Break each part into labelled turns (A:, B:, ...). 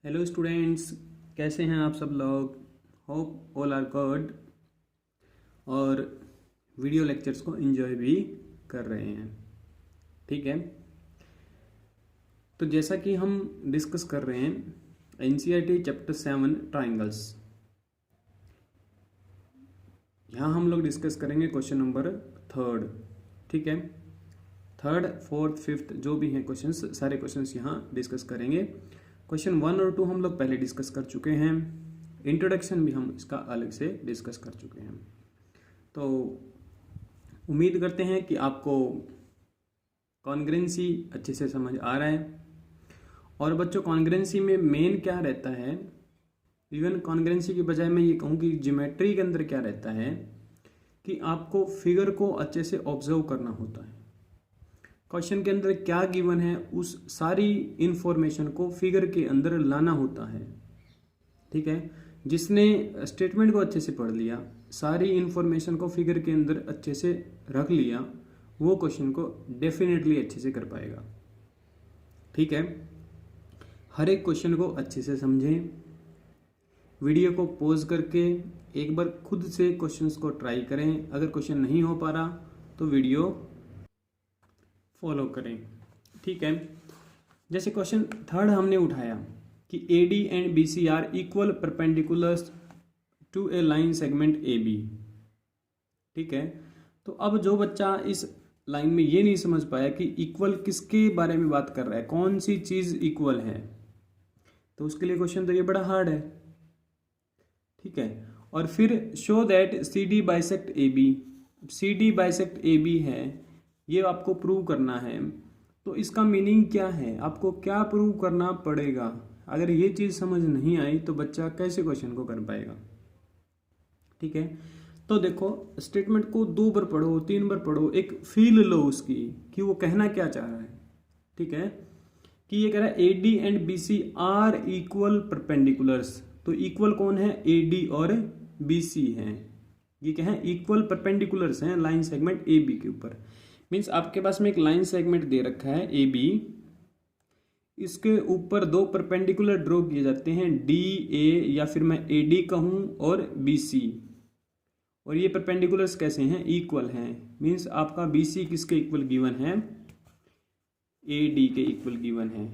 A: Hello students, कैसे हैं आप सब लोग। होप ऑल आर गुड और वीडियो लेक्चर्स को एंजॉय भी कर रहे हैं। ठीक है, तो जैसा कि हम डिस्कस कर रहे हैं एनसीईआरटी चैप्टर 7 ट्राइंगल्स। यहाँ हम लोग डिस्कस करेंगे क्वेश्चन नंबर 3। ठीक है, 3rd, 4th, 5th जो भी हैं क्वेश्चंस, सारे क्वेश्चंस यहाँ डिस्कस करेंगे। क्वेश्चन 1 और 2 हम लोग पहले डिस्कस कर चुके हैं। इंट्रोडक्शन भी हम इसका अलग से डिस्कस कर चुके हैं। तो उम्मीद करते हैं कि आपको कॉन्ग्रेंसी अच्छे से समझ आ रहा है। और बच्चों, कॉन्ग्रेंसी में मेन क्या रहता है, इवन कॉन्ग्रेंसी की बजाय मैं ये कहूँ कि ज्योमेट्री के अंदर क्या रहता है कि आपको फिगर को अच्छे से ऑब्जर्व करना होता है। क्वेश्चन के अंदर क्या गिवन है उस सारी इंफॉर्मेशन को फिगर के अंदर लाना होता है। ठीक है, जिसने स्टेटमेंट को अच्छे से पढ़ लिया, सारी इंफॉर्मेशन को फिगर के अंदर अच्छे से रख लिया, वो क्वेश्चन को डेफिनेटली अच्छे से कर पाएगा। ठीक है, हर एक क्वेश्चन को अच्छे से समझें। वीडियो को पॉज करके एक बार खुद से क्वेश्चंस को ट्राई करें। अगर क्वेश्चन नहीं हो पा रहा तो वीडियो फॉलो करें। ठीक है, जैसे क्वेश्चन 3rd हमने उठाया कि AD and BC are equal perpendiculars to a line segment AB। ठीक है, तो अब जो बच्चा इस लाइन में ये नहीं समझ पाया कि इक्वल किसके बारे में बात कर रहा है, कौन सी चीज इक्वल है, तो उसके लिए क्वेश्चन तो ये बड़ा हार्ड है। ठीक है, और फिर show that CD bisect AB। CD bisect AB है, ये आपको प्रूव करना है। तो इसका मीनिंग क्या है, आपको क्या प्रूव करना पड़ेगा। अगर ये चीज़ समझ नहीं आई तो बच्चा कैसे क्वेश्चन को कर पाएगा। ठीक है, तो देखो स्टेटमेंट को 2 बार पढ़ो, 3 बार पढ़ो, एक फील लो उसकी कि वो कहना क्या चाह रहा है। ठीक है, कि ये कह रहा है AD and BC are equal perpendiculars. तो इक्वल कौन है, AD और BC हैं। ये क्या है, इक्वल परपेंडिकुलर्स हैं लाइन सेगमेंट AB के ऊपर। मीन्स आपके पास में एक लाइन सेगमेंट दे रखा है AB, इसके ऊपर 2 परपेंडिकुलर ड्रॉ किए जाते हैं, DA या फिर मैं AD कहूं और BC। और ये परपेंडिकुलर्स कैसे हैं, इक्वल हैं। मीन्स आपका BC किसके इक्वल गिवन है, AD के इक्वल गिवन है।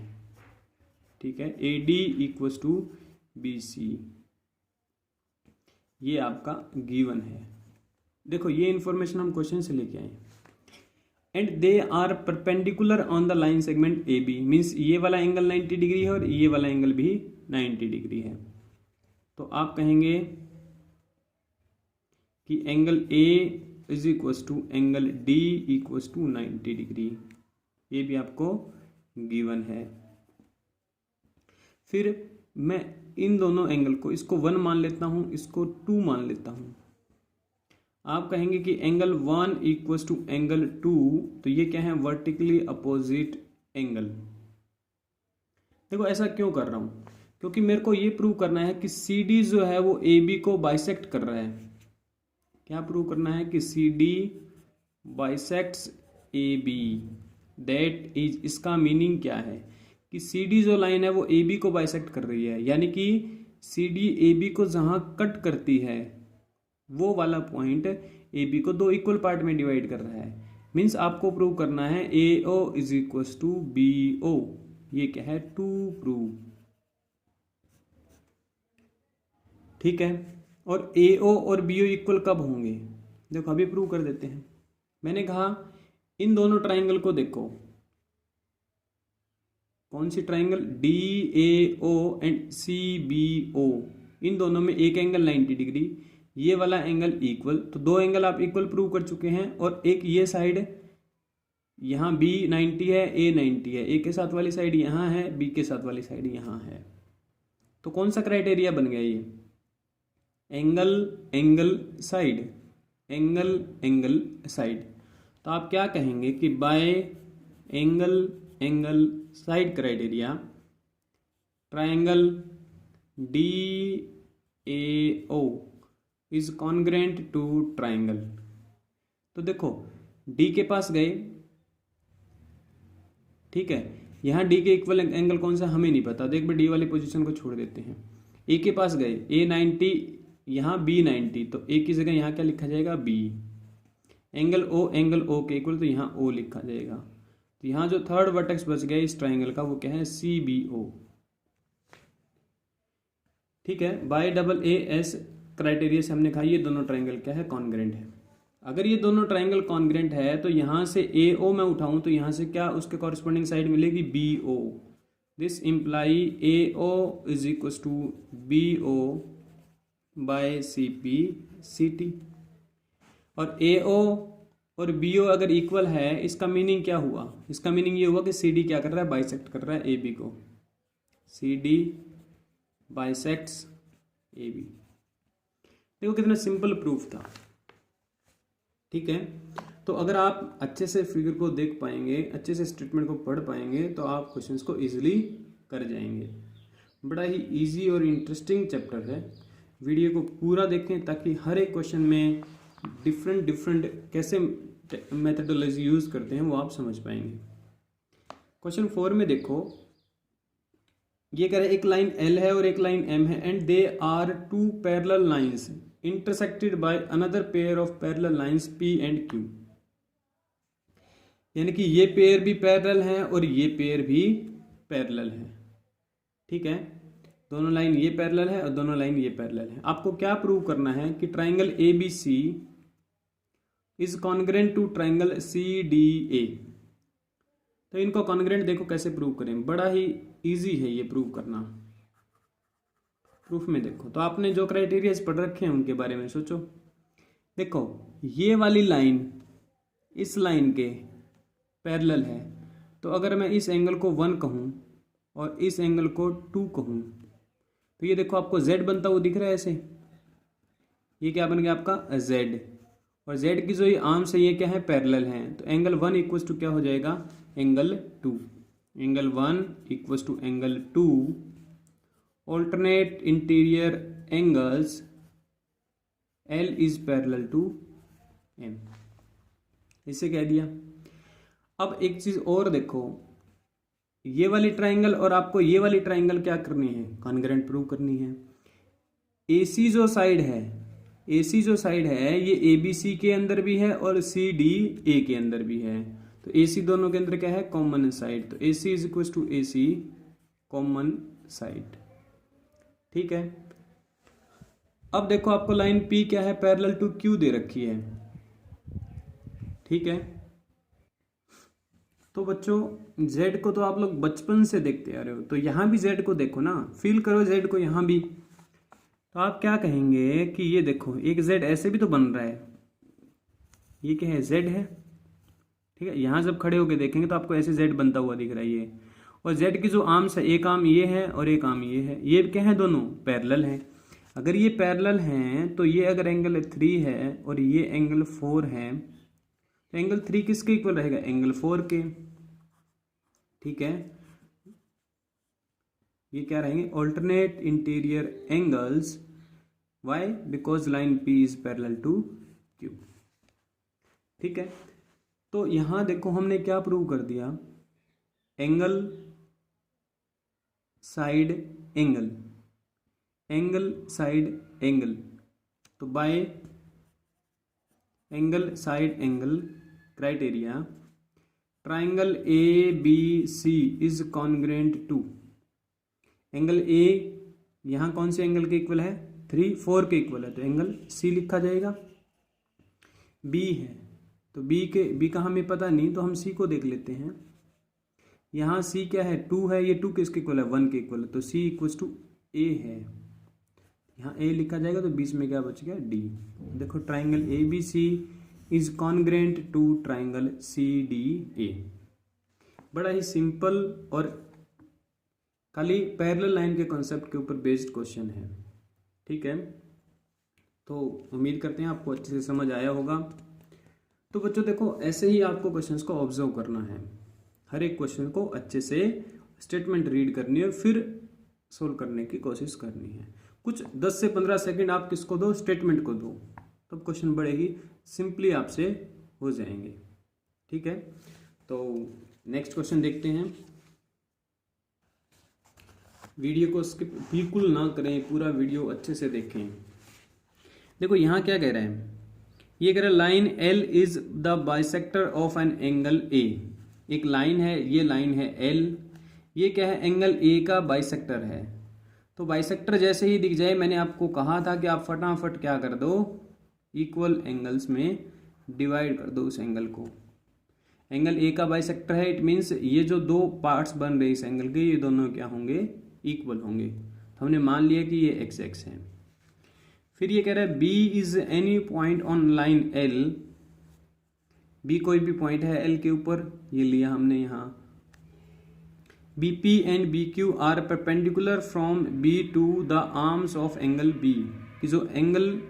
A: ठीक है, AD इक्वल्स टू BC, ये आपका गिवन है। देखो ये इंफॉर्मेशन हम क्वेश्चन से लेके आए। And they are perpendicular on the line segment AB। Means ये वाला एंगल 90 डिग्री है और ये वाला एंगल भी 90 डिग्री है। तो आप कहेंगे कि angle A is equals to angle D equals to 90 degree. ये भी आपको गिवन है। फिर मैं इन दोनों एंगल को, इसको 1 मान लेता हूं, इसको 2 मान लेता हूं। आप कहेंगे कि एंगल 1 इक्वल्स टू एंगल 2, तो ये क्या है, वर्टिकली अपोजिट एंगल। देखो ऐसा क्यों कर रहा हूं, क्योंकि मेरे को ये प्रूव करना है कि CD जो है वो AB को बाइसेक्ट कर रहा है। क्या प्रूव करना है कि CD bisects AB। That is, इसका मीनिंग क्या है कि CD जो लाइन है वो AB को बाइसेक्ट कर रही है, यानी कि CD AB को जहां कट करती है वो वाला पॉइंट AB को 2 इक्वल पार्ट में डिवाइड कर रहा है। मीन्स आपको प्रूव करना है AO is equals to BO। ये क्या है, टू प्रूव। ठीक है, और AO और BO इक्वल कब होंगे, देखो अभी प्रूव कर देते हैं। मैंने कहा इन दोनों ट्राइंगल को देखो, कौन सी ट्राइंगल, DAO एंड CBO। इन दोनों में एक एंगल 90 डिग्री, ये वाला एंगल इक्वल। तो 2 एंगल आप इक्वल प्रूव कर चुके हैं। और एक ये साइड यहाँ B 90 है, A 90 है, A के साथ वाली साइड यहाँ है, B के साथ वाली साइड यहाँ है। तो कौन सा क्राइटेरिया बन गया ये, angle angle side, angle angle side. तो आप क्या कहेंगे कि by angle angle side criteria triangle DAO is congruent to triangle. तो देखो D के पास गए, ठीक है, यहाँ डी के इक्वल एंगल कौन सा हमें नहीं पता, तो एक बार डी वाली पोजीशन को छोड़ देते हैं। ए के पास गए, ए 90, यहाँ बी 90, तो ए की जगह यहाँ क्या लिखा जाएगा, बी। एंगल ओ के इक्वल, तो यहाँ ओ लिखा जाएगा। तो यहाँ जो थर्ड वर्टेक्स बच गया इस ट्राइंगल का वो क्या है, सी बी ओ। ठीक है, by double A S criteria से हमने कहा ये दोनों ट्राइंगल क्या है, कॉन्ग्रेंट है। अगर ये दोनों ट्राइंगल कॉन्ग्रेंट है तो यहाँ से ए ओ मैं उठाऊं तो यहाँ से क्या उसके कॉरस्पॉन्डिंग साइड मिलेगी, B O. This imply A O is equal to B O by C P C T. और ए ओ और बी ओ अगर इक्वल है, इसका मीनिंग क्या हुआ, इसका मीनिंग ये हुआ कि सी डी क्या कर रहा है, बाइसेक्ट कर रहा है ए बी को। C D bisects A B. देखो कितना सिंपल प्रूफ था। ठीक है, तो अगर आप अच्छे से फिगर को देख पाएंगे, अच्छे से स्टेटमेंट को पढ़ पाएंगे, तो आप क्वेश्चंस को इजीली कर जाएंगे। बड़ा ही इजी और इंटरेस्टिंग चैप्टर है। वीडियो को पूरा देखें ताकि हर एक क्वेश्चन में डिफरेंट कैसे मेथडोलॉजी यूज करते हैं वो आप समझ पाएंगे। क्वेश्चन 4 में देखो, ये कह रहे हैं एक लाइन L है और एक लाइन M है and they are two parallel lines intersected by another pair of parallel lines P and Q। यानी कि ये पेयर भी पैरेलल है और ये पेयर भी पैरेलल है। ठीक है, दोनों लाइन ये पैरेलल है और दोनों लाइन ये पैरेलल है। आपको क्या प्रूव करना है कि triangle ABC is congruent to triangle CDA। तो इनको कॉन्ग्रेंट देखो कैसे प्रूव करें, बड़ा ही इजी है ये प्रूव करना। प्रूफ में देखो, तो आपने जो क्राइटेरिया पढ़ रखे हैं उनके बारे में सोचो। देखो ये वाली लाइन इस लाइन के पैरेलल है, तो अगर मैं इस एंगल को 1 कहूँ और इस एंगल को 2 कहूँ, तो ये देखो आपको Z बनता हुआ दिख रहा है ऐसे। ये क्या बन गया आपका Z, और Z की जो ये आर्म्स है ये क्या है, पैरेलल हैं। तो एंगल 1 इक्वल्स टू क्या हो जाएगा, angle 2। Angle 1 equals to angle 2। alternate interior angles L is parallel to M। इसे कह दिया। अब एक चीज और देखो, ये वाली ट्राइंगल और आपको ये वाली ट्राइंगल क्या करनी है, कॉन्ग्रेंट प्रूव करनी है। AC जो साइड है, AC जो साइड है ये ABC के अंदर भी है और CDA के अंदर भी है। तो AC दोनों के अंदर क्या है, कॉमन साइड। तो AC is equal to AC common side. ठीक है, अब देखो आपको लाइन P क्या है, पैरेलल टू Q दे रखी है। ठीक है, तो बच्चों Z को तो आप लोग बचपन से देखते आ रहे हो, तो यहां भी Z को देखो ना, फील करो Z को यहां भी। तो आप क्या कहेंगे कि ये देखो एक Z ऐसे भी तो बन रहा है, ये क्या है, Z है। ठीक है, यहां जब खड़े होके देखेंगे तो आपको ऐसे Z बनता हुआ दिख रहा है ये। और Z की जो आर्म्स है, एक आर्म ये है और एक आर्म ये है, ये क्या है, दोनों पैरेलल हैं। अगर ये पैरेलल हैं तो ये अगर एंगल 3 है और ये एंगल 4 है, तो एंगल 3 किसके इक्वल रहेगा, एंगल 4 के। ठीक है, ये क्या रहेंगे, alternate interior angles. Why, because line P is parallel to Q। ठीक है, तो यहां देखो हमने क्या प्रूव कर दिया, angle side angle, angle side angle. तो by angle side angle criteria triangle ABC is congruent to angle A। यहां कौन से एंगल के इक्वल है, 3 4 के इक्वल है, तो एंगल C लिखा जाएगा। B है तो B का हमें पता नहीं, तो हम C को देख लेते हैं। यहाँ C क्या है, 2 है, ये 2 किसके इक्वल है, 1 के इक्वल है, तो C इक्वल्स टू A है। यहाँ A लिखा जाएगा, तो बीच में क्या बच गया, D। देखो triangle ABC is congruent to triangle CDA। बड़ा ही सिंपल और खाली पैरेलल लाइन के कॉन्सेप्ट के ऊपर बेस्ड क्वेश्चन है। ठीक है, तो उम्मीद करते हैं आपको अच्छे से समझ आया होगा। तो बच्चों देखो ऐसे ही आपको क्वेश्चंस को ऑब्जर्व करना है, हर एक क्वेश्चन को अच्छे से स्टेटमेंट रीड करनी है, फिर सोल्व करने की कोशिश करनी है। कुछ 10 से 15 सेकंड आप किसको दो, स्टेटमेंट को दो, तब तो क्वेश्चन बड़े ही सिंपली आपसे हो जाएंगे। ठीक है, तो नेक्स्ट क्वेश्चन देखते हैं। वीडियो को स्किप बिल्कुल ना करें, पूरा वीडियो अच्छे से देखें। देखो यहाँ क्या कह रहा है, ये कह रहा है line L is the bisector of an angle A. एक लाइन है, ये लाइन है एल, ये क्या है, एंगल ए का बाइसेक्टर है। तो बाइसेक्टर जैसे ही दिख जाए, मैंने आपको कहा था कि आप फटाफट क्या कर दो, इक्वल एंगल्स में डिवाइड कर दो उस एंगल को। एंगल ए का बाइसेक्टर है, इट मीन्स ये जो दो पार्ट्स बन रहे इस एंगल के, ये दोनों क्या होंगे, इक्वल होंगे। तो हमने मान लिया कि ये एक्स एक्स है। फिर ये कह रहा है B is any point on line L, B कोई भी पॉइंट है एल के ऊपर, ये लिया हमने यहाँ। B P and B Q are perpendicular from B to the arms of angle B, कि जो एंगल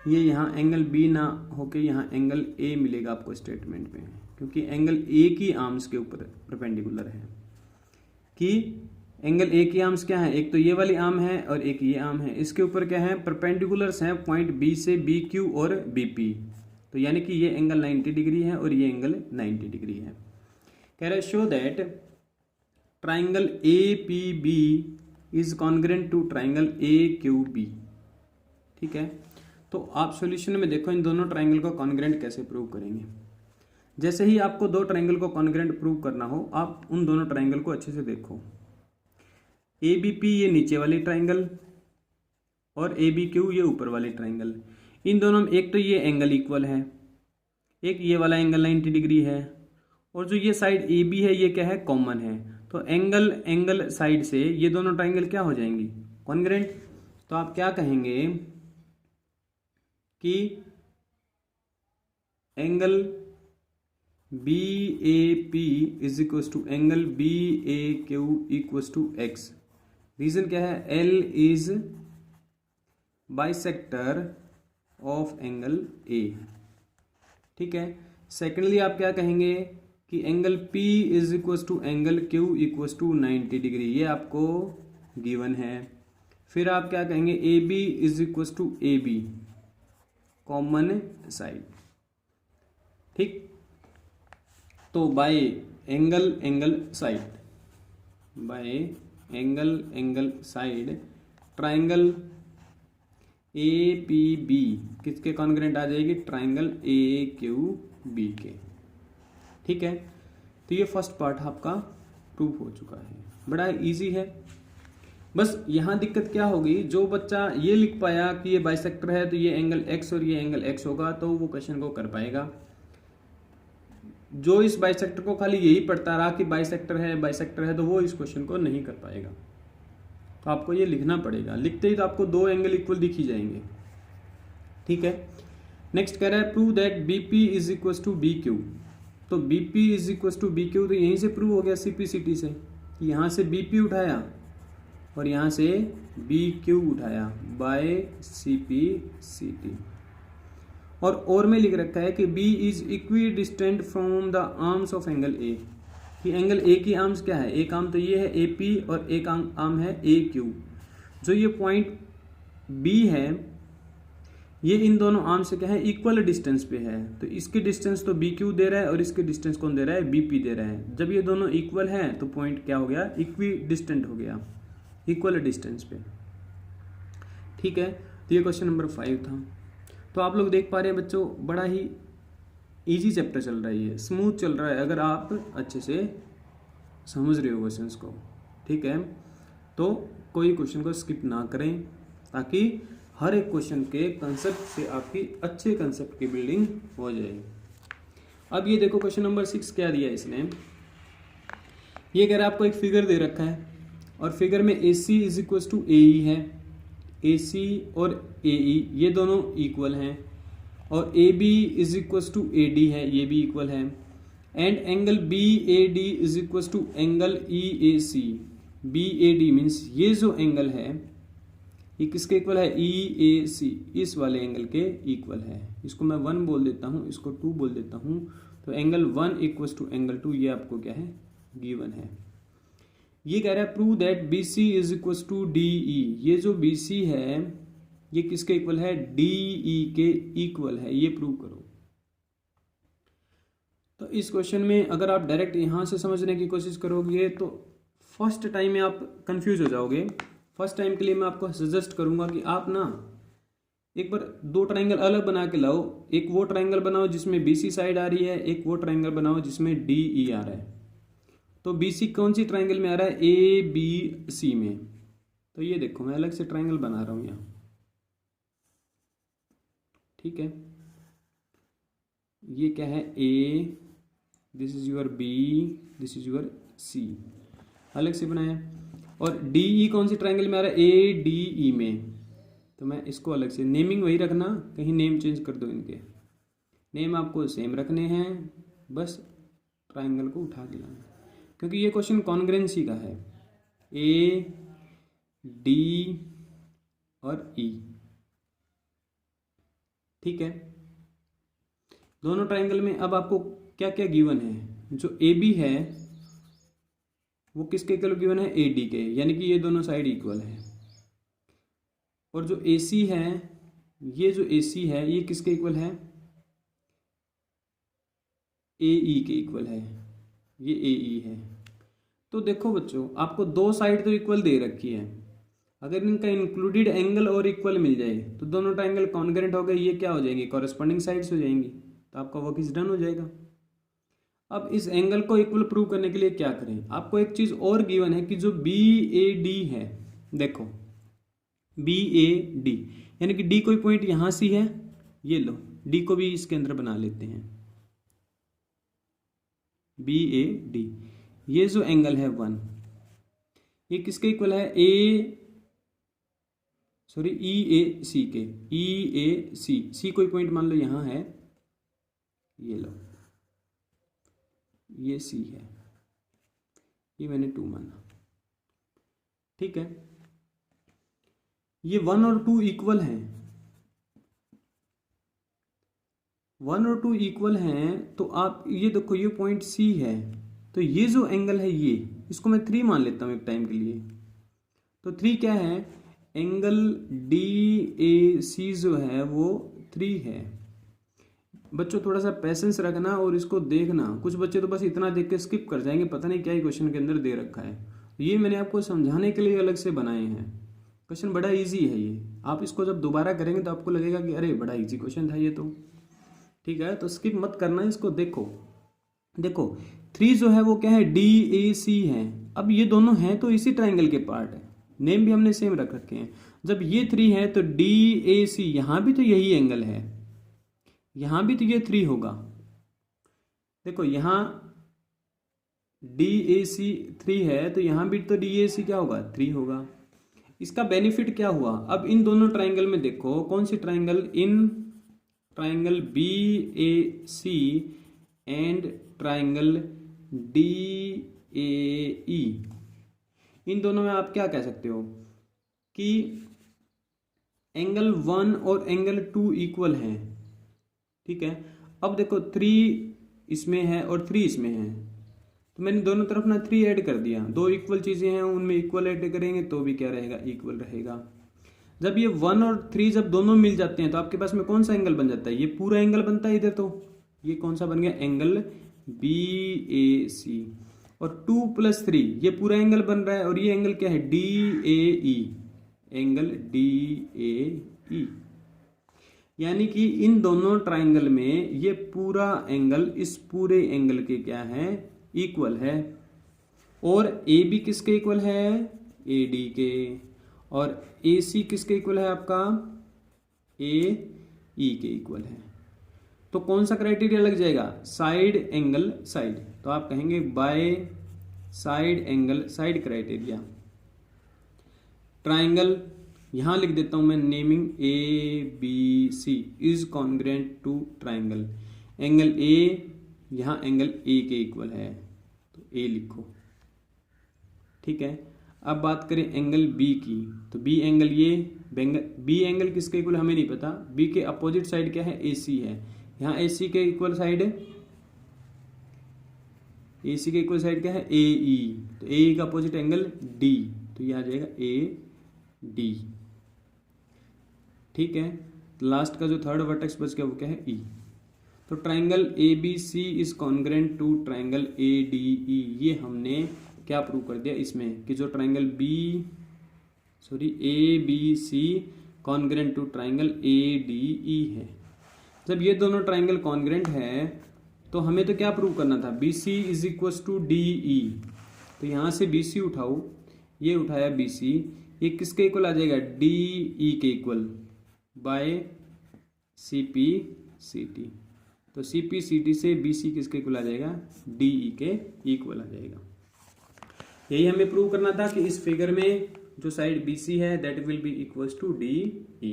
A: ये यहाँ एंगल बी ना होके यहाँ एंगल ए मिलेगा आपको स्टेटमेंट में, क्योंकि एंगल ए की आर्म्स के ऊपर परपेंडिकुलर है। कि एंगल ए की आर्म्स क्या है, एक तो ये वाली आर्म है और एक ये आर्म है, इसके ऊपर क्या है, परपेंडिकुलर्स हैं पॉइंट बी से बी क्यू और बी पी। तो यानी कि ये एंगल 90 डिग्री है और ये एंगल 90 डिग्री है। कह रहा है show that triangle A P B is congruent to triangle A Q B. ठीक है, तो आप सॉल्यूशन में देखो इन दोनों ट्राइंगल को कॉन्ग्रेंट कैसे प्रूव करेंगे। जैसे ही आपको दो ट्राइंगल को कॉन्ग्रेंट प्रूव करना हो, आप उन दोनों ट्राइंगल को अच्छे से देखो। ए बी पी ये नीचे वाली ट्राइंगल और ए बी क्यू ये ऊपर वाली ट्राइंगल। इन दोनों में एक तो ये एंगल इक्वल है, एक ये वाला एंगल 90 डिग्री है, और जो ये साइड ए बी है ये क्या है, कॉमन है। तो एंगल साइड से ये दोनों ट्राइंगल क्या हो जाएंगी, कॉन्ग्रेंट। तो आप क्या कहेंगे कि angle B A P is equal to angle B A Q equal to X. Reason क्या है, L is bisector of angle A. ठीक है, सेकेंडली आप क्या कहेंगे कि angle P is equal to angle Q equal to 90 degree, ये आपको गिवन है। फिर आप क्या कहेंगे, A B is equal to A B common side. ठीक, तो by angle side, by angle side triangle A P B किसके कॉन्ग्रेंट आ जाएगी, ट्राइंगल ए क्यू बी के। ठीक है, तो ये फर्स्ट पार्ट आपका प्रूफ हो चुका है, बड़ा इजी है। बस यहाँ दिक्कत क्या होगी, जो बच्चा ये लिख पाया कि ये बाइसेक्टर है तो ये एंगल एक्स और ये एंगल एक्स होगा, तो वो क्वेश्चन को कर पाएगा। जो इस बाइसेक्टर को खाली यही पढ़ता रहा कि बाइसेक्टर है, तो वो इस क्वेश्चन को नहीं कर पाएगा। तो आपको ये लिखना पड़ेगा, लिखते ही तो आपको दो एंगल इक्वल दिख ही जाएंगे। ठीक है, नेक्स्ट कह रहा है prove that B P is equal to B Q. तो B P is equal to B Q तो यहीं से प्रूव हो गया सीपीसीटी से, कि यहाँ से बी पी उठाया और यहाँ से बी क्यू उठाया बाय सीपीसीटी। और में लिख रखा है कि B is equidistant from the arms of angle A, कि एंगल ए की आर्म्स क्या है, एक आर्म तो ये है ए पी और एक आर्म है ए क्यू। जो ये पॉइंट बी है ये इन दोनों आर्म से क्या है, इक्वल डिस्टेंस पे है। तो इसकी डिस्टेंस तो बी क्यू दे रहा है और इसके डिस्टेंस कौन दे रहा है, बी पी दे रहा है। जब ये दोनों इक्वल हैं तो पॉइंट क्या हो गया, इक्वी डिस्टेंट हो गया, इक्वल डिस्टेंस पे। ठीक है, तो ये क्वेश्चन नंबर 5 था। तो आप लोग देख पा रहे हैं बच्चों, बड़ा ही इजी चैप्टर चल रहा है, ये स्मूथ चल रहा है अगर आप अच्छे से समझ रहे हो क्वेश्चंस को। ठीक है, तो कोई क्वेश्चन को स्किप ना करें, ताकि हर एक क्वेश्चन के कंसेप्ट से आपकी अच्छे कंसेप्ट की बिल्डिंग हो जाए। अब ये देखो क्वेश्चन नंबर 6 क्या दिया है इसने, ये कह रहा है आपको एक फिगर दे रखा है और फिगर में ए सी इज इक्व टू ए ई है। ए सी और ए ई ये दोनों इक्वल हैं, और A B is equal to A D है, ये भी इक्वल है। And angle B A D is equal to angle E A C. B A D means ये जो एंगल है ये किसके इक्वल है, ई ए सी, इस वाले एंगल के इक्वल है। इसको मैं 1 बोल देता हूँ, इसको 2 बोल देता हूँ। तो एंगल 1 इक्व टू एंगल 2 ये आपको क्या है, गिवन है। ये कह रहा है prove that B C is equal to D E. ये जो बी सी है ये किसके इक्वल है, डी ई के इक्वल है, ये प्रूव करो। तो इस क्वेश्चन में अगर आप डायरेक्ट यहाँ से समझने की कोशिश करोगे तो फर्स्ट टाइम में आप कंफ्यूज हो जाओगे। फर्स्ट टाइम के लिए मैं आपको सजेस्ट करूँगा कि आप ना एक बार दो ट्राइंगल अलग बना के लाओ। एक वो ट्राइंगल बनाओ जिसमें BC साइड आ रही है, एक वो ट्राइंगल बनाओ जिसमें DE आ रहा है। तो BC कौन सी ट्राइंगल में आ रहा है? ABC में। तो ये देखो मैं अलग से ट्राइंगल बना रहा हूँ यहाँ, ठीक है। ये क्या है? A, this is your B, this is your C, अलग से बनाया। और DE कौन सी ट्राइंगल में आ रहा है? ADE में। तो मैं इसको अलग से, नेमिंग वही रखना, कहीं नेम चेंज कर दो, इनके नेम आपको सेम रखने हैं, बस ट्राइंगल को उठा के लाना, क्योंकि ये क्वेश्चन कॉन्ग्रेंसी का है। A, D और E, ठीक है। दोनों ट्राइंगल में अब आपको क्या क्या गिवन है? जो AB है वो किसके इक्वल गिवन है? AD के, यानी कि ये दोनों साइड इक्वल है। और जो AC है, ये जो AC है ये किसके इक्वल है? AE के इक्वल है, ये AE है। तो देखो बच्चों, आपको दो साइड तो इक्वल दे रखी है, अगर इनका इंक्लूडेड एंगल और इक्वल मिल जाए तो दोनों ट्राइंगल कॉन्ग्रेंट हो गए, ये क्या हो जाएंगे? कॉरेस्पॉन्डिंग साइड्स हो जाएंगी, तो आपका वर्क इज डन हो जाएगा। अब इस एंगल को इक्वल प्रूव करने के लिए क्या करें? आपको एक चीज और गिवन है कि जो BAD है, देखो BAD, यानी कि D कोई पॉइंट यहां से है, ये लो D को भी इसके अंदर बना लेते हैं, BAD। ये जो एंगल है 1, ये किसके इक्वल है? EAC के, EAC, C कोई पॉइंट मान लो यहां है, ये लो ये C है, ये मैंने 2 माना, ठीक है। ये 1 और 2 इक्वल हैं, 1 और 2 इक्वल हैं, तो आप ये देखो ये पॉइंट C है, तो ये जो एंगल है ये, इसको मैं 3 मान लेता हूं एक टाइम के लिए। तो 3 क्या है? एंगल DAC जो है वो 3 है। बच्चों थोड़ा सा पैसेंस रखना और इसको देखना, कुछ बच्चे तो बस इतना देख के स्किप कर जाएंगे, पता नहीं क्या ही क्वेश्चन के अंदर दे रखा है। ये मैंने आपको समझाने के लिए अलग से बनाए हैं। क्वेश्चन बड़ा इजी है ये, आप इसको जब दोबारा करेंगे तो आपको लगेगा कि अरे बड़ा इजी क्वेश्चन था ये तो, ठीक है। तो स्किप मत करना, इसको देखो। देखो 3 जो है वो क्या है? DAC है। अब ये दोनों हैं तो इसी ट्राइंगल के पार्ट है, नेम भी हमने सेम रख रखे हैं। जब ये 3 है तो DAC, यहां भी तो यही एंगल है, यहां भी तो ये 3 होगा। देखो यहां DAC 3 है तो यहां भी तो DAC क्या होगा? 3 होगा। इसका बेनिफिट क्या हुआ? अब इन दोनों ट्राइंगल में देखो कौन सी ट्राइंगल, इन triangle BAC and triangle DAE, इन दोनों में आप क्या कह सकते हो कि एंगल 1 और एंगल 2 इक्वल हैं, ठीक है। अब देखो 3 इसमें है और 3 इसमें है, तो मैंने दोनों तरफ ना 3 ऐड कर दिया, दो इक्वल चीजें हैं उनमें इक्वल ऐड करेंगे तो भी क्या रहेगा? इक्वल रहेगा। जब ये 1 और 3 जब दोनों मिल जाते हैं तो आपके पास में कौन सा एंगल बन जाता है? ये पूरा एंगल बनता है इधर, तो ये कौन सा बन गया? Angle BAC। और 2 + 3 ये पूरा एंगल बन रहा है, और ये एंगल क्या है? DAE, angle DAE। यानी कि इन दोनों ट्राइंगल में ये पूरा एंगल इस पूरे एंगल के क्या है? इक्वल है। और AB किसके इक्वल है? AD के। और AC किसके इक्वल है? आपका AE के इक्वल है। तो कौन सा क्राइटेरिया लग जाएगा? साइड एंगल साइड, तो आप कहेंगे by side angle side criteria. Triangle यहां लिख देता हूं मैं, naming ABC is congruent to triangle. Angle A यहां एंगल A के इक्वल है, तो A लिखो, ठीक है। अब बात करें एंगल B की, तो B एंगल, ये B एंगल किसके इक्वल हमें नहीं पता। B के अपोजिट साइड क्या है? AC है। यहाँ AC के इक्वल साइड है, AC के इक्वल साइड क्या है? AE। तो AE का अपोजिट एंगल D, तो ये आ जाएगा AD, ठीक है। लास्ट का जो थर्ड वर्टेक्स बच गया वो क्या है? E। तो triangle A B C is congruent to triangle A D E, ये हमने क्या प्रूव कर दिया इसमें कि जो triangle A B C congruent to triangle A D E है। जब ये दोनों ट्राइंगल कॉन्ग्रेंट है तो हमें तो क्या प्रूव करना था, B C is equal to D E. तो यहाँ से बी सी उठाओ, ये उठाया बी सी, ये किसके इक्वल आ जाएगा, डी ई के equal by C P C T. तो सी पी सी टी से बी सी किसके इक्वल आ जाएगा, डी ई के इक्वल आ जाएगा। यही हमें प्रूव करना था कि इस फिगर में जो साइड बी सी है that will be equals to D E.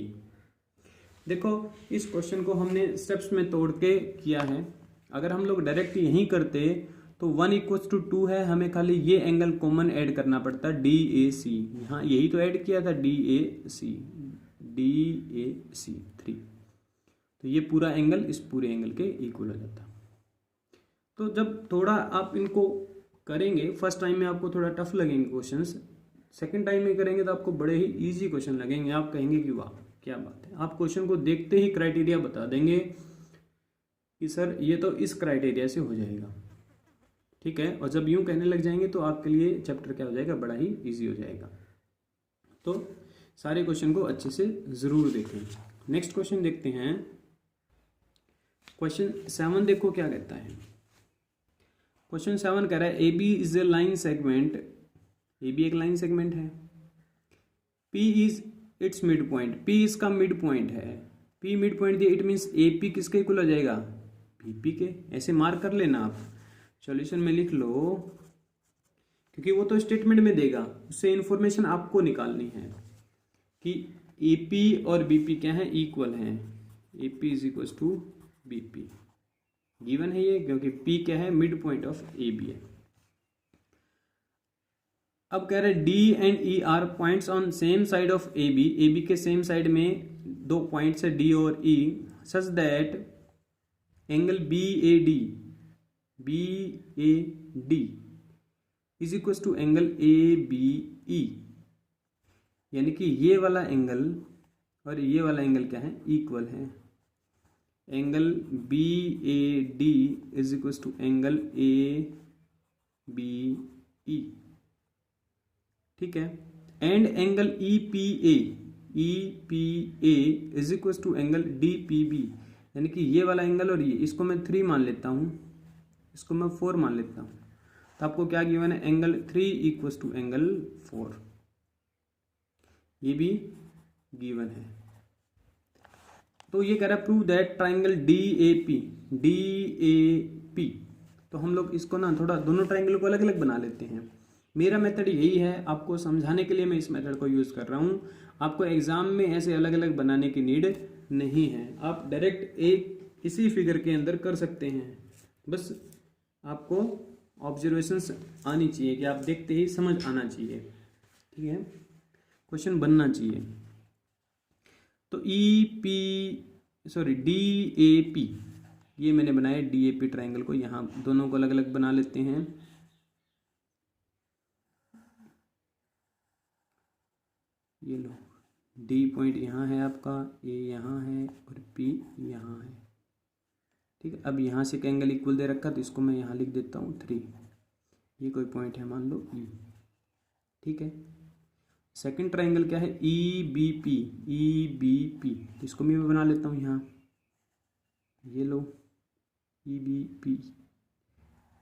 A: देखो इस क्वेश्चन को हमने स्टेप्स में तोड़ के किया है। अगर हम लोग डायरेक्ट यहीं करते तो 1 इक्वल्स टू 2 है, हमें खाली ये एंगल कॉमन ऐड करना पड़ता डी ए सी, यहाँ यही तो ऐड किया था डी ए सी 3, तो ये पूरा एंगल इस पूरे एंगल के इक्वल हो जाता। तो जब थोड़ा आप इनको करेंगे, फर्स्ट टाइम में आपको थोड़ा टफ लगेंगे क्वेश्चंस, सेकंड टाइम में करेंगे तो आपको बड़े ही इजी क्वेश्चन लगेंगे। आप कहेंगे कि वाह क्या बात है, आप क्वेश्चन को देखते ही क्राइटेरिया बता देंगे कि सर ये तो इस क्राइटेरिया से हो जाएगा, ठीक है। और जब यूं कहने लग जाएंगे तो आपके लिए चैप्टर क्या हो जाएगा, बड़ा ही ईजी हो जाएगा। तो सारे क्वेश्चन को अच्छे से ज़रूर देखें। नेक्स्ट क्वेश्चन देखते हैं। क्वेश्चन 7 देखो क्या कहता है। क्वेश्चन 7 कह रहा है A B is a line segment, A B एक लाइन सेगमेंट है, P is its midpoint, P इसका मिड पॉइंट है, पी मिड पॉइंट दिया, इट मीन्स ए पी किसके इक्वल हो जाएगा, बी पी के। ऐसे मार्क कर लेना, आप सॉल्यूशन में लिख लो, क्योंकि वो तो स्टेटमेंट में देगा, उससे इंफॉर्मेशन आपको निकालनी है कि ए पी और बी पी क्या है, इक्वल हैं। A P is equal to B P given है ये, क्योंकि पी क्या है, mid point of A B है। अब कह रहे D and E are points on same side of A B के सेम साइड में दो पॉइंट्स है डी और E, such that angle B A D is equal to angle A B ई, यानी कि ये वाला एंगल और ये वाला एंगल क्या है, इक्वल है। Angle B A D is equal to angle A B E, ठीक है। And angle E P A is equal to angle D P B, यानी कि ये वाला एंगल और ये, इसको मैं 3 मान लेता हूँ, इसको मैं 4 मान लेता हूँ, तो आपको क्या गिवन है, एंगल 3 इक्वल टू एंगल 4, ये भी गिवन है। तो ये कह रहा है prove that triangle D A P, तो हम लोग इसको ना थोड़ा दोनों ट्राइंगल को अलग अलग बना लेते हैं। मेरा मेथड यही है, आपको समझाने के लिए मैं इस मेथड को यूज़ कर रहा हूँ। आपको एग्जाम में ऐसे अलग अलग बनाने की नीड नहीं है, आप डायरेक्ट एक इसी फिगर के अंदर कर सकते हैं। बस आपको ऑब्जर्वेशंस आनी चाहिए कि आप देखते ही समझ आना चाहिए, ठीक है, क्वेश्चन बनना चाहिए। तो डी ए पी, ये मैंने बनाया डी ए पी ट्राइंगल को, यहाँ दोनों को अलग अलग बना लेते हैं। ये लो, डी पॉइंट यहाँ है आपका, ए यहाँ है और पी यहाँ है, ठीक है। अब यहाँ से एक एंगल इक्वल दे रखा, तो इसको मैं यहाँ लिख देता हूँ 3, ये कोई पॉइंट है मान लो ई, ठीक है। सेकंड ट्राइंगल क्या है, ई बी पी, तो इसको मैं बना लेता हूँ यहाँ, ये लो ई बी पी,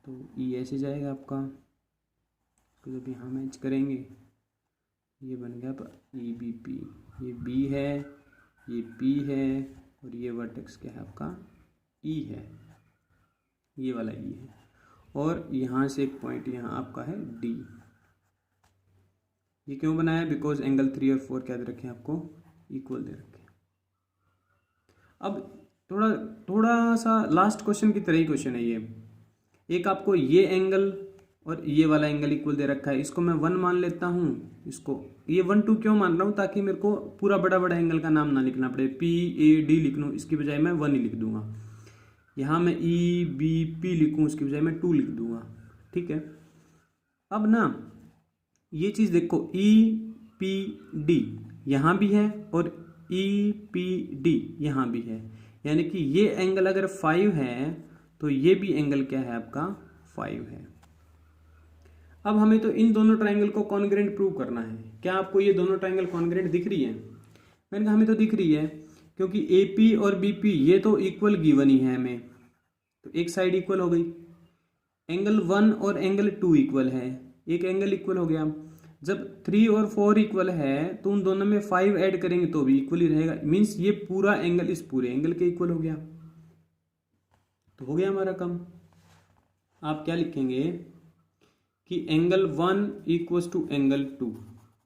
A: तो ई ऐसे जाएगा आपका, तो जब यहाँ मैच करेंगे ये बन गया ई बी पी, ये बी है, ये पी है और ये वर्टेक्स क्या है आपका, ई है, ये वाला ई है, और यहाँ से एक पॉइंट यहाँ आपका है डी। ये क्यों बनाया, बिकॉज एंगल 3 और 4 क्या दे रखे हैं आपको, इक्वल दे रखे हैं। अब थोड़ा सा लास्ट क्वेश्चन की तरह ही क्वेश्चन है ये, एक आपको ये एंगल और ये वाला एंगल इक्वल दे रखा है, इसको मैं 1 मान लेता हूँ, इसको ये 1 2 क्यों मान रहा हूँ, ताकि मेरे को पूरा बड़ा एंगल का नाम ना लिखना पड़े, पी ए डी लिख लूँ, इसकी बजाय मैं 1 ही लिख दूंगा। यहाँ मैं ई बी पी लिखूँ, उसकी बजाय मैं 2 लिख दूंगा, ठीक है। अब ना ये चीज़ देखो, ई पी डी यहाँ भी है और ई पी डी यहाँ भी है, यानी कि ये एंगल अगर 5 है तो ये भी एंगल क्या है आपका 5 है। अब हमें तो इन दोनों ट्राइंगल को कॉन्ग्रेंट प्रूव करना है। क्या आपको ये दोनों ट्राइंगल कॉन्ग्रेंट दिख रही है? मैंने कहा हमें तो दिख रही है, क्योंकि AP और BP ये तो इक्वल गिवन ही है हमें, तो एक साइड इक्वल हो गई। एंगल 1 और एंगल 2 इक्वल है, एक एंगल इक्वल हो गया। जब 3 और 4 इक्वल है तो उन दोनों में 5 ऐड करेंगे तो भी इक्वल ही रहेगा, मीन्स ये पूरा एंगल इस पूरे एंगल के इक्वल हो गया, तो हो गया हमारा काम। आप क्या लिखेंगे कि एंगल 1 इक्वल्स टू एंगल 2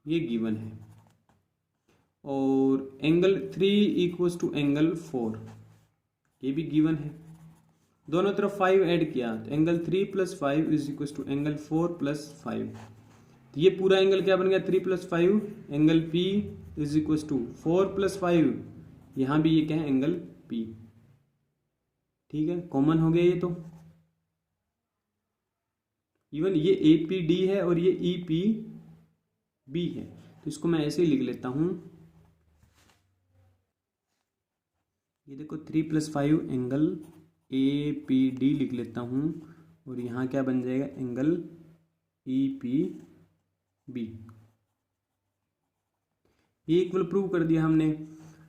A: ये गिवन है, और एंगल 3 इक्वल्स टू एंगल 4 ये भी गिवन है। दोनों तरफ 5 ऐड किया तो angle 3 + 5 is equals to angle 4 + 5, तो ये पूरा एंगल क्या बन गया 3 + 5, angle P is equals to 4 + 5, यहां भी ये क्या है एंगल P। ठीक है, कॉमन हो गया ये तो। इवन ये APD है और ये EPB है, तो इसको मैं ऐसे ही लिख लेता हूं, ये देखो 3 + 5 एंगल APD लिख लेता हूं, और यहाँ क्या बन जाएगा एंगल EPB। ये इक्वल प्रूव कर दिया हमने,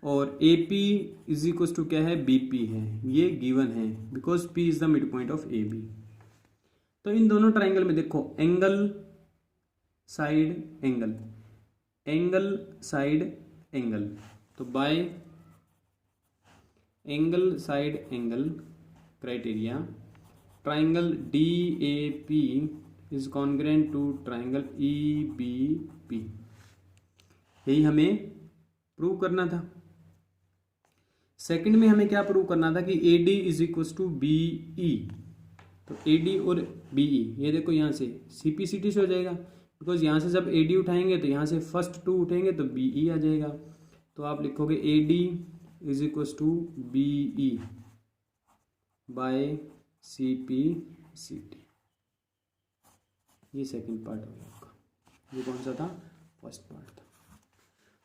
A: और AP इज इक्वल टू क्या है BP है, ये गिवन है because P is the mid point of AB। तो इन दोनों ट्राइंगल में देखो angle side angle, angle side angle, तो by angle side angle criteria triangle DAP is congruent to triangle EBP, यही हमें प्रूव करना था। सेकंड में हमें क्या प्रूव करना था कि AD is equal to BE, तो AD और BE ये देखो यहाँ से CP/CT से हो जाएगा, बिकॉज यहाँ से जब AD उठाएंगे तो यहाँ से फर्स्ट 2 उठेंगे तो BE आ जाएगा, तो आप लिखोगे AD is equal to BE by CP/CT। ये सेकंड पार्ट हो गया आपका, ये कौन सा था फर्स्ट पार्ट था।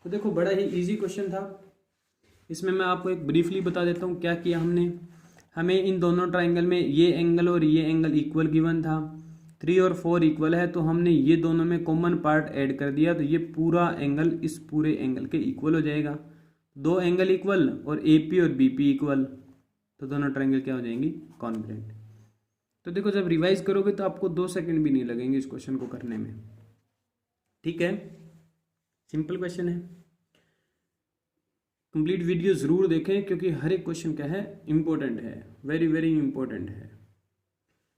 A: तो देखो बड़ा ही इजी क्वेश्चन था, इसमें मैं आपको एक ब्रीफली बता देता हूँ क्या किया हमने। हमें इन दोनों ट्राइंगल में ये एंगल और ये एंगल इक्वल गिवन था, 3 और 4 इक्वल है, तो हमने ये दोनों में कॉमन पार्ट ऐड कर दिया, तो ये पूरा एंगल इस पूरे एंगल के इक्वल हो जाएगा। दो एंगल इक्वल और AP और BP इक्वल, तो दोनों ट्राइंगल क्या हो जाएंगी कॉन्ग्रेंट। तो देखो जब रिवाइज करोगे तो आपको 2 सेकंड भी नहीं लगेंगे इस क्वेश्चन को करने में। ठीक है, सिंपल क्वेश्चन है। कंप्लीट वीडियो जरूर देखें क्योंकि हर एक क्वेश्चन क्या है इंपॉर्टेंट है, वेरी वेरी इंपॉर्टेंट है।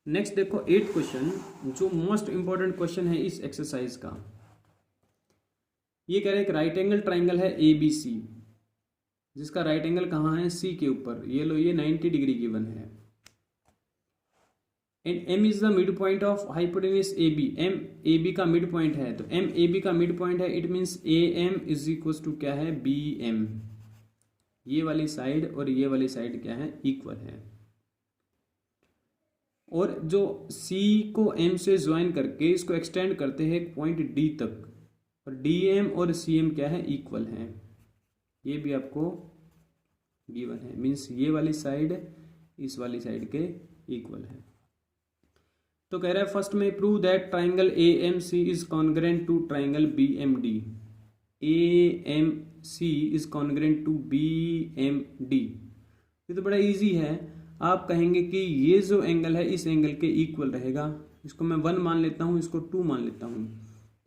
A: नेक्स्ट देखो 8th क्वेश्चन, जो मोस्ट इंपॉर्टेंट क्वेश्चन है इस एक्सरसाइज का। ये कह रहे हैं एक राइट एंगल ट्राइंगल है ABC, जिसका राइट एंगल कहाँ है C के ऊपर, ये लो ये 90 डिग्री गिवन है, and M is the mid point of hypotenuse AB। M AB का मिड पॉइंट है, तो M AB का मिड पॉइंट है, it means AM is equal to क्या है BM। ये वाली साइड और ये वाली साइड क्या है इक्वल है, और जो C को M से ज्वाइन करके इसको एक्सटेंड करते हैं एक पॉइंट D तक, और DM और CM क्या है इक्वल है, ये भी आपको गिवन है, मीन्स ये वाली साइड इस वाली साइड के इक्वल है। तो कह रहा है फर्स्ट में prove that triangle AMC is congruent to triangle BMD। AMC is congruent to BMD। ये तो बड़ा इजी है, आप कहेंगे कि ये जो एंगल है इस एंगल के इक्वल रहेगा, इसको मैं 1 मान लेता हूँ, इसको 2 मान लेता हूँ,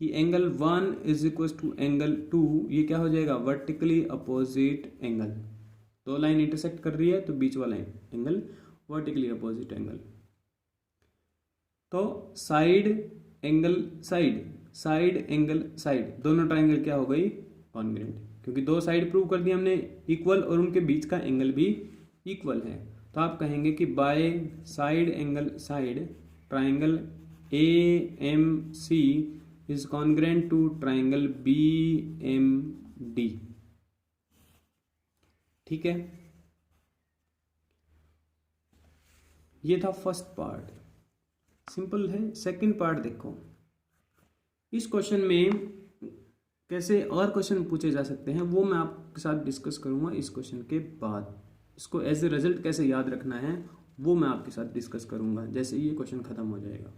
A: कि angle 1 is equal to angle 2, ये क्या हो जाएगा वर्टिकली अपोजिट एंगल। दो लाइन इंटरसेक्ट कर रही है तो बीच वाला एंगल वर्टिकली अपोजिट एंगल। तो side angle side, side angle side, दोनों ट्राइंगल क्या हो गई कॉन्ग्रेंट, क्योंकि दो साइड प्रूव कर दिया हमने इक्वल और उनके बीच का एंगल भी इक्वल है। तो आप कहेंगे कि by side angle side triangle AMC is congruent to triangle BMD। ठीक है, ये था फर्स्ट पार्ट, सिंपल है। सेकंड पार्ट देखो, इस क्वेश्चन में कैसे और क्वेश्चन पूछे जा सकते हैं वो मैं आपके साथ डिस्कस करूंगा इस क्वेश्चन के बाद। इसको एज ए रिजल्ट कैसे याद रखना है वो मैं आपके साथ डिस्कस करूंगा जैसे ये क्वेश्चन खत्म हो जाएगा।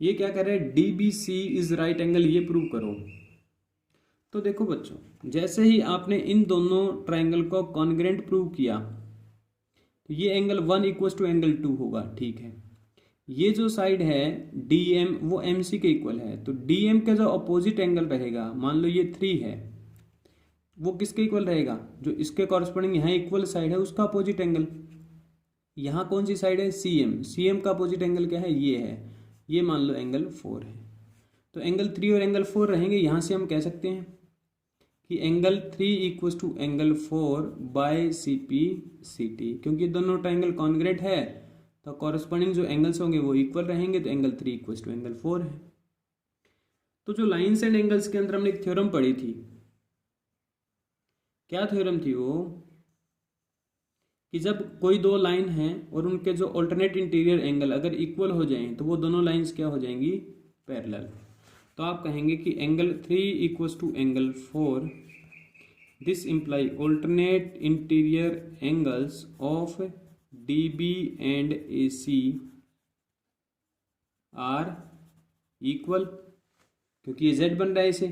A: ये क्या कह रहे हैं, D B C is right angle, ये प्रूव करो। तो देखो बच्चों, जैसे ही आपने इन दोनों ट्राइंगल को कॉन्ग्रेंट प्रूव किया तो ये एंगल 1 इक्वल टू एंगल 2 होगा, ठीक है। ये जो साइड है डी एम वो एम सी के इक्वल है, तो डी एम का जो अपोजिट एंगल रहेगा, मान लो ये 3 है, वो किसके इक्वल रहेगा, जो इसके कॉरस्पॉन्डिंग यहाँ इक्वल साइड है उसका अपोजिट एंगल। यहाँ कौन सी साइड है, सी एम, सी एम का अपोजिट एंगल क्या है, ये है, ये मान लो एंगल 4 है। तो एंगल 3 और एंगल 4 रहेंगे, यहाँ से हम कह सकते हैं कि angle 3 equal to angle 4 by C P C T, क्योंकि दोनों ट्राइंगल कॉन्ग्रेंट है तो कॉरस्पॉन्डिंग जो एंगल्स होंगे वो इक्वल रहेंगे, तो एंगल 3 इक्वल टू एंगल 4 है। तो जो लाइन्स एंड एंगल्स के अंदर हमने एक थ्योरम पढ़ी थी, क्या थ्योरम थी वो, कि जब कोई दो लाइन हैं और उनके जो अल्टरनेट इंटीरियर एंगल अगर इक्वल हो जाएं तो वो दोनों लाइंस क्या हो जाएंगी, पैरेलल। तो आप कहेंगे कि angle 3 equal to angle 4, this imply alternate interior angles of D B and A C are equal, क्योंकि ये जेड बन रहा है इसे,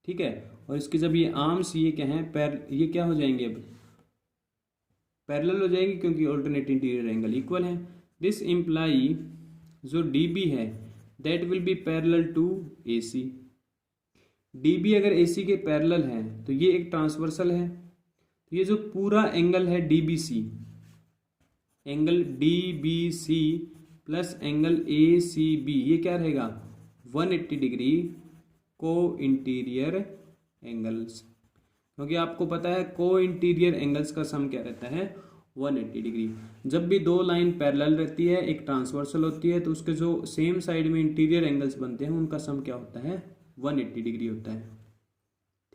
A: ठीक है। और इसके जब ये आर्म्स ये क्या है, ये क्या हो जाएंगे, अब पैरेलल हो जाएंगे क्योंकि अल्टरनेट इंटीरियर एंगल इक्वल है। दिस इम्प्लाई जो डी बी है that will be parallel to A C. D B अगर ए सी के पैरेलल है तो ये एक ट्रांसवर्सल है, तो ये जो पूरा एंगल है D B C, angle D B C plus angle A C B, ये क्या रहेगा 180 डिग्री को इंटीरियर एंगल्स, क्योंकि आपको पता है को इंटीरियर एंगल्स का सम क्या रहता है 180 डिग्री। जब भी दो लाइन पैरेलल रहती है, एक ट्रांसवर्सल होती है, तो उसके जो सेम साइड में इंटीरियर एंगल्स बनते हैं उनका सम क्या होता है 180 डिग्री होता है,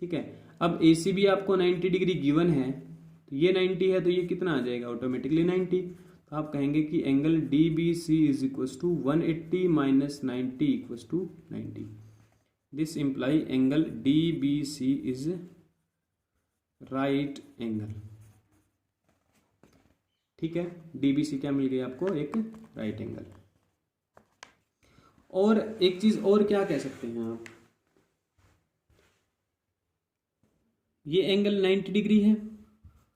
A: ठीक है। अब ए सी बी आपको 90 डिग्री गिवन है, तो ये 90 है तो ये कितना आ जाएगा ऑटोमेटिकली 90। तो आप कहेंगे कि angle D B C is equal to 180 minus 90 equal to 90। This imply angle D B C is right angle, ठीक है। डीबीसी क्या मिल गई आपको, एक राइट एंगल। और एक चीज और क्या कह सकते हैं आप, ये एंगल 90 डिग्री है,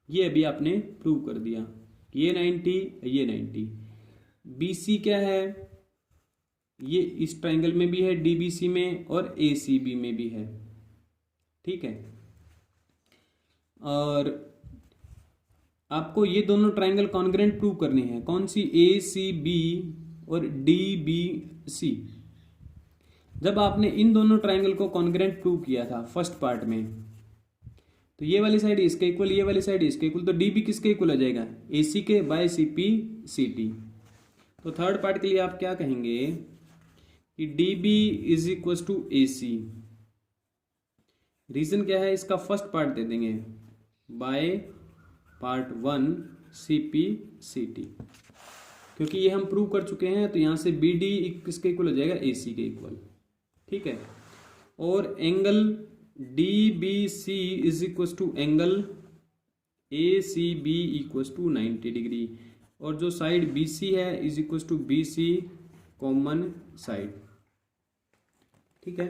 A: ये अभी आपने प्रूव कर दिया, ये 90 ये 90। बीसी क्या है, ये इस ट्राइंगल में भी है डीबीसी में और एसीबी में भी है, ठीक है। और आपको ये दोनों ट्राइंगल कॉन्ग्रेंट प्रूव करनी है, कौन सी, ए सी बी और डी बी सी। जब आपने इन दोनों ट्राइंगल को कॉन्ग्रेंट प्रूव किया था फर्स्ट पार्ट में, तो ये वाली साइड इसके इक्वल, ये वाली साइड इसके इक्वल, तो डी बी किसके इक्वल आ जाएगा, ए सी के by C P C T. तो थर्ड पार्ट के लिए आप क्या कहेंगे कि D B is equal to A C. Reason क्या है, इसका फर्स्ट पार्ट दे देंगे by part 1 C P C T, क्योंकि ये हम प्रूव कर चुके हैं, तो यहां से बी डी किसके इक्वल हो जाएगा, ए सी के इक्वल, ठीक है। और angle D B C is equal to angle A C B equal to 90 degree, और जो साइड बी सी है is equal to B C common side, ठीक है।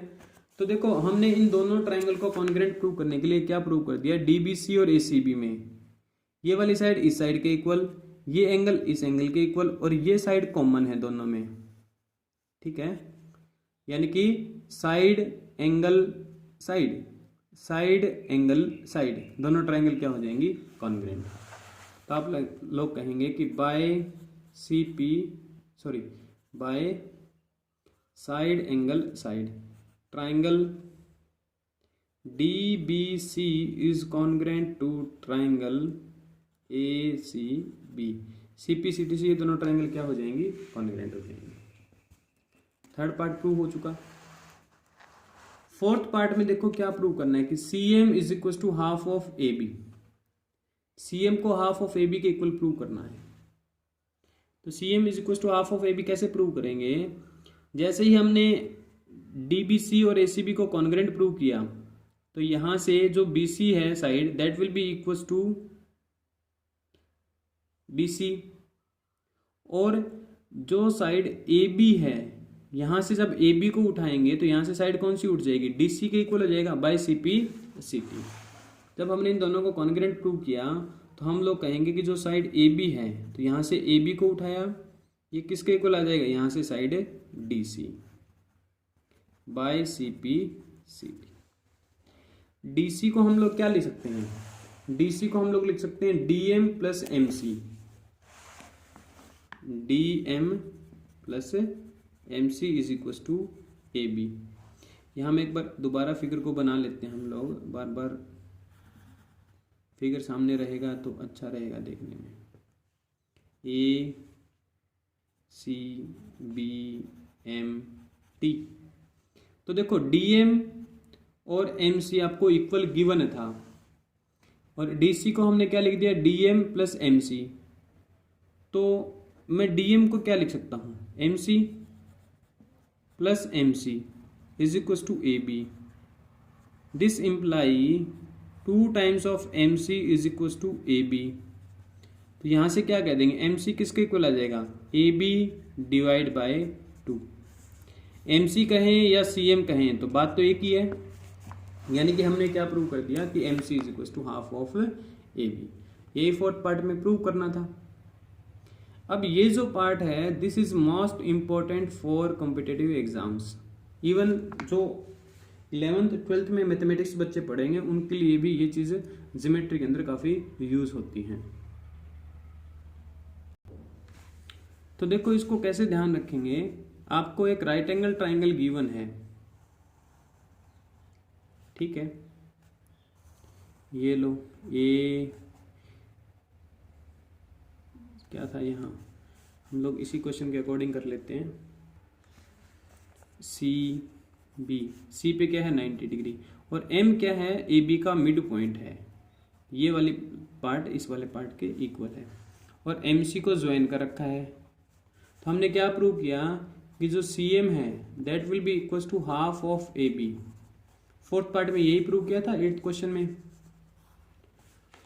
A: तो देखो हमने इन दोनों ट्राइंगल को कॉन्ग्रेंट प्रूव करने के लिए क्या प्रूव कर दिया, डीबीसी और एसीबी में ये वाली साइड इस साइड के इक्वल, ये एंगल इस एंगल के इक्वल, और ये साइड कॉमन है दोनों में, ठीक है। यानी कि side angle side, side angle side, दोनों ट्राइंगल क्या हो जाएंगी कॉन्ग्रेंट। तो आप लोग कहेंगे कि by C P sorry by side angle side triangle D B C is congruent to triangle A C B. C P C T C ये दोनों ट्राइंगल क्या हो जाएंगी कॉन्ग्रेंट हो जाएंगे। थर्ड पार्ट प्रूव हो चुका। फोर्थ पार्ट में देखो क्या प्रूव करना है कि C M is equal to half of A B. C M को हाफ ऑफ ए बी के इक्वल प्रूव करना है। तो C M is equal to half of A B कैसे प्रूव करेंगे, जैसे ही हमने डी बी सी और ए सी बी को कॉन्ग्रेंट प्रूव किया, तो यहां से जो बी सी है side that will be equal to BC, और जो साइड AB है, यहाँ से जब AB को उठाएंगे तो यहाँ से साइड कौन सी उठ जाएगी, DC के इक्वल हो जाएगा, बाय CP CT। जब हमने इन दोनों को कॉन्ग्रुएंट प्रूव किया तो हम लोग कहेंगे कि जो साइड AB है, तो यहाँ से AB को उठाया, ये किसके इक्वल आ जाएगा, यहाँ से side DC by CP CT। DC को हम लोग क्या लिख सकते हैं, DC को हम लोग लिख सकते हैं DM plus MC, DM plus MC is equal to AB। यहाँ हम एक बार दोबारा फिगर को बना लेते हैं, हम लोग बार बार फिगर सामने रहेगा तो अच्छा रहेगा देखने में। A C B M T, तो देखो DM और MC आपको इक्वल गिवन था, और DC को हमने क्या लिख दिया, DM प्लस MC। तो मैं DM को क्या लिख सकता हूँ, MC plus MC is equal to AB। This imply 2 times of MC is equal to AB। तो यहाँ से क्या कह देंगे, MC किसके इक्वल आ जाएगा, AB डिवाइड बाय 2। MC कहें या CM कहें तो बात तो एक ही है, यानी कि हमने क्या प्रूव कर दिया कि MC is equal to half of AB। यही फोर्थ पार्ट में प्रूव करना था। अब ये जो पार्ट है, this is most important for competitive exams. Even जो 11th 12th में मैथमेटिक्स बच्चे पढ़ेंगे उनके लिए भी ये चीज़ ज्योमेट्री के अंदर काफ़ी यूज होती हैं। तो देखो इसको कैसे ध्यान रखेंगे, आपको एक राइट एंगल ट्राइंगल गिवन है, ठीक है, ये लो, ये क्या था, यहाँ हम लोग इसी क्वेश्चन के अकॉर्डिंग कर लेते हैं। C पे क्या है 90 डिग्री, और M क्या है, AB का मिड पॉइंट है, ये वाली पार्ट इस वाले पार्ट के इक्वल है, और MC को ज्वाइन कर रखा है। तो हमने क्या प्रूव किया कि जो CM है that will be equal to half of AB। Fourth part में यही प्रूव किया था 8th क्वेश्चन में।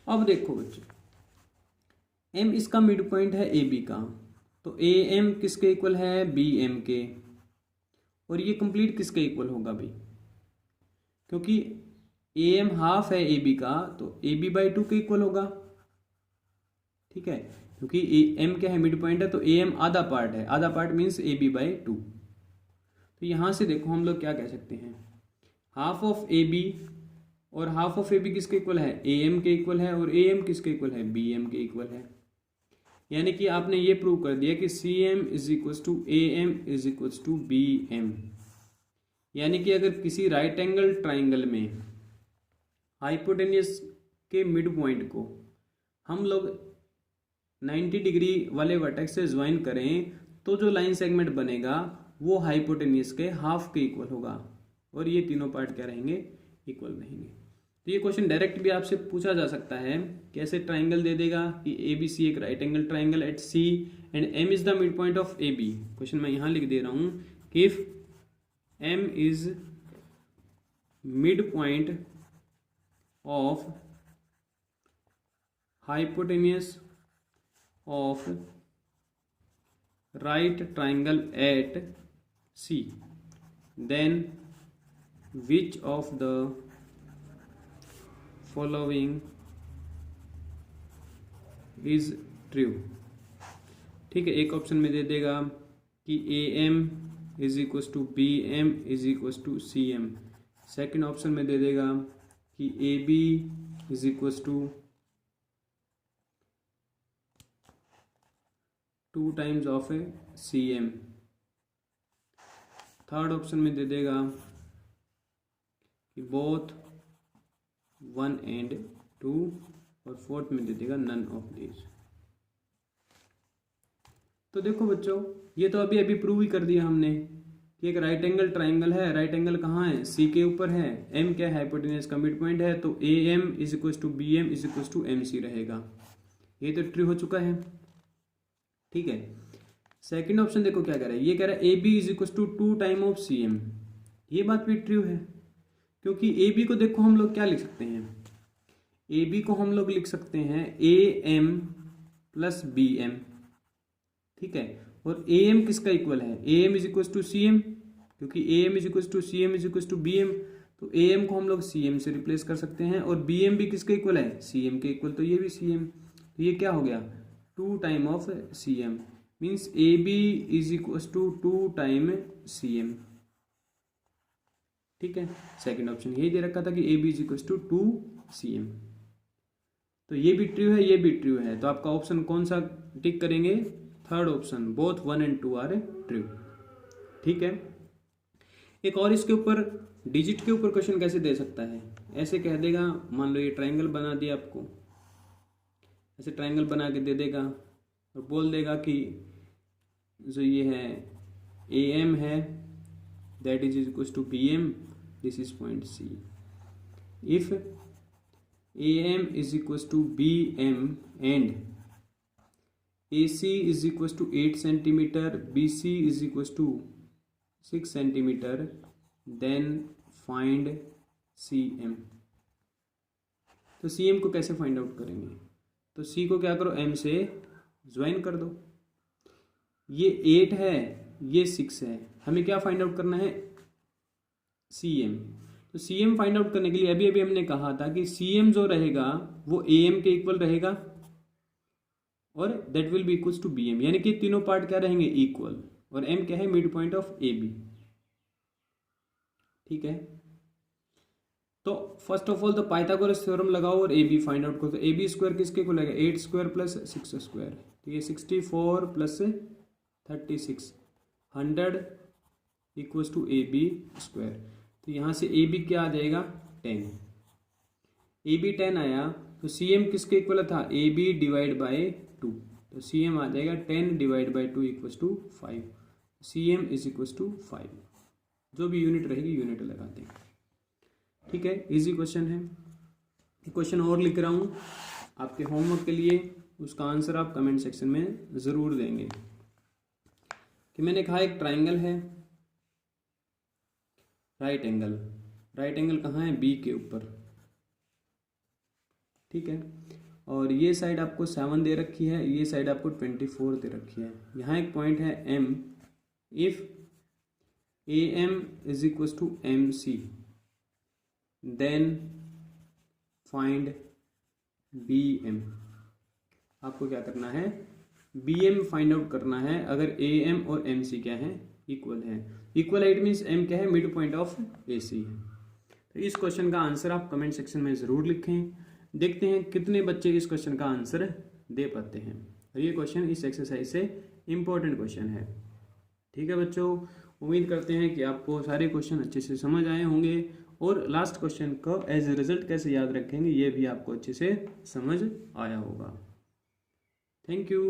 A: अब देखो बच्चों, M इसका मिड पॉइंट है AB का, तो AM किसके इक्वल है, BM के, और ये कंप्लीट किसके इक्वल होगा भाई, क्योंकि AM हाफ है AB का तो AB बाई 2 के इक्वल होगा, ठीक है, क्योंकि M क्या है, मिड पॉइंट है, तो AM आधा पार्ट है, आधा पार्ट मीन्स AB बाई 2। तो यहाँ से देखो हम लोग क्या कह सकते हैं, हाफ ऑफ AB, और हाफ ऑफ AB किसके इक्वल है, AM के इक्वल है, और AM किसके इक्वल है, BM के इक्वल है। यानी कि आपने ये प्रूव कर दिया कि CM is equal to AM is equal to BM। यानी कि अगर किसी राइट एंगल ट्राइंगल में हाइपोटेन्यूस के मिड पॉइंट को हम लोग 90 डिग्री वाले वर्टेक्स से ज्वाइन करें तो जो लाइन सेगमेंट बनेगा वो हाइपोटेन्यूस के हाफ के इक्वल होगा, और ये तीनों पार्ट क्या रहेंगे, इक्वल रहेंगे। तो ये क्वेश्चन डायरेक्ट भी आपसे पूछा जा सकता है, कैसे ट्राइंगल दे देगा कि ABC एक right angle triangle at C and M is the mid point of AB। Question मैं यहाँ लिख दे रहा हूँ कि if M is mid point of hypotenuse of right triangle at C, then which of the following is true। ठीक है, एक ऑप्शन में दे देगा कि AM is equal to BM is equal to CM। Second option में दे देगा कि AB is equal to 2 times of CM। Third option में दे देगा कि बोथ 1 and 2, और फोर्थ में दे देगा नन ऑफ दिस। तो देखो बच्चों, ये तो अभी प्रूव ही कर दिया हमने कि एक राइट एंगल ट्राइंगल है, राइट एंगल कहाँ है, C के ऊपर है, M क्या है, हाइपोटेन्यूस का मिड पॉइंट है, तो AM is equal to BM is equal to MC रहेगा। ये तो ट्रू हो चुका है, ठीक है। सेकंड ऑप्शन देखो क्या कह रहा है, ये कह रहा है AB is equal to 2 time of CM। ये बात भी ट्रू है, क्योंकि AB को देखो हम लोग क्या लिख सकते हैं, AB को हम लोग लिख सकते हैं AM प्लस बी एम, ठीक है। और ए एम किसका इक्वल है, A M is equal to C M, क्योंकि A M is equal to C M is equal to B M, तो ए एम को हम लोग सी एम से रिप्लेस कर सकते हैं, और बी एम भी किसके इक्वल है, सी एम के इक्वल, तो ये भी सी एम, तो ये क्या हो गया 2 time of C M, means A B is equal to 2 time C M, ठीक है। सेकंड ऑप्शन यही दे रखा था कि A B is equal to 2 C M, तो ये भी ट्रू है, ये भी ट्रू है, तो आपका ऑप्शन कौन सा टिक करेंगे, third option, both 1 and 2 are true, ठीक है। एक और इसके ऊपर डिजिट के ऊपर क्वेश्चन कैसे दे सकता है, ऐसे कह देगा, मान लो ये ट्रायंगल बना दिया आपको, ऐसे ट्रायंगल बना के दे देगा और बोल देगा कि जो ये है ए एम है that is equal to B M, this is point C, if A M is equal to B M and A C is equal to 8 centimetre, B C is equal to 6 centimetre, then find C M. तो C M को कैसे find out करेंगे, तो सी को क्या करो, M से join कर दो, ये 8 है, ये 6 है, हमें क्या फाइंड आउट करना है, सी एम। तो सी एम फाइंड आउट करने के लिए अभी अभी हमने कहा था कि सी एम जो रहेगा वो ए एम के इक्वल रहेगा, और that will be equal to B M, यानी कि तीनों पार्ट क्या रहेंगे, इक्वल, और एम क्या है, mid point of A B, ठीक है। तो first of all the Pythagoras theorem लगाओ और ए बी फाइंड आउट करो, तो ए बी स्क्वायर किसके को लगेगा, 8 स्क्वायर प्लस 6 स्क्वायर, तो ये 64 plus 36 100 equals to A B square, तो यहाँ से ए बी क्या आ जाएगा 10, ए बी 10 आया, तो सी एम किसके इक्वल था, ए बी डिवाइड बाई 2, तो सी एम आ जाएगा 10 divide by 2 equals to 5, C M is equals to 5, जो भी यूनिट रहेगी यूनिट लगा देंगे, ठीक है। इजी क्वेश्चन है, क्वेश्चन और लिख रहा हूँ आपके होमवर्क के लिए, उसका आंसर आप कमेंट सेक्शन में ज़रूर देंगे। कि मैंने कहा एक ट्राइंगल है, राइट एंगल, राइट एंगल कहाँ है, बी के ऊपर, ठीक है, और ये साइड आपको 7 दे रखी है, ये साइड आपको 24 दे रखी है, यहाँ एक पॉइंट है M, if A M is equal to M C, then find B M. आपको क्या करना है, बी एम फाइंड आउट करना है, अगर ए एम और एम सी क्या है, इक्वल है, इक्वल है इट मीन्स एम क्या है, मिड पॉइंट ऑफ ए सी है। तो इस क्वेश्चन का आंसर आप कमेंट सेक्शन में ज़रूर लिखें, देखते हैं कितने बच्चे इस क्वेश्चन का आंसर दे पाते हैं। और ये क्वेश्चन इस एक्सरसाइज से इम्पोर्टेंट क्वेश्चन है, ठीक है बच्चों। उम्मीद करते हैं कि आपको सारे क्वेश्चन अच्छे से समझ आए होंगे, और लास्ट क्वेश्चन को एज ए रिजल्ट कैसे याद रखेंगे ये भी आपको अच्छे से समझ आया होगा। Thank you.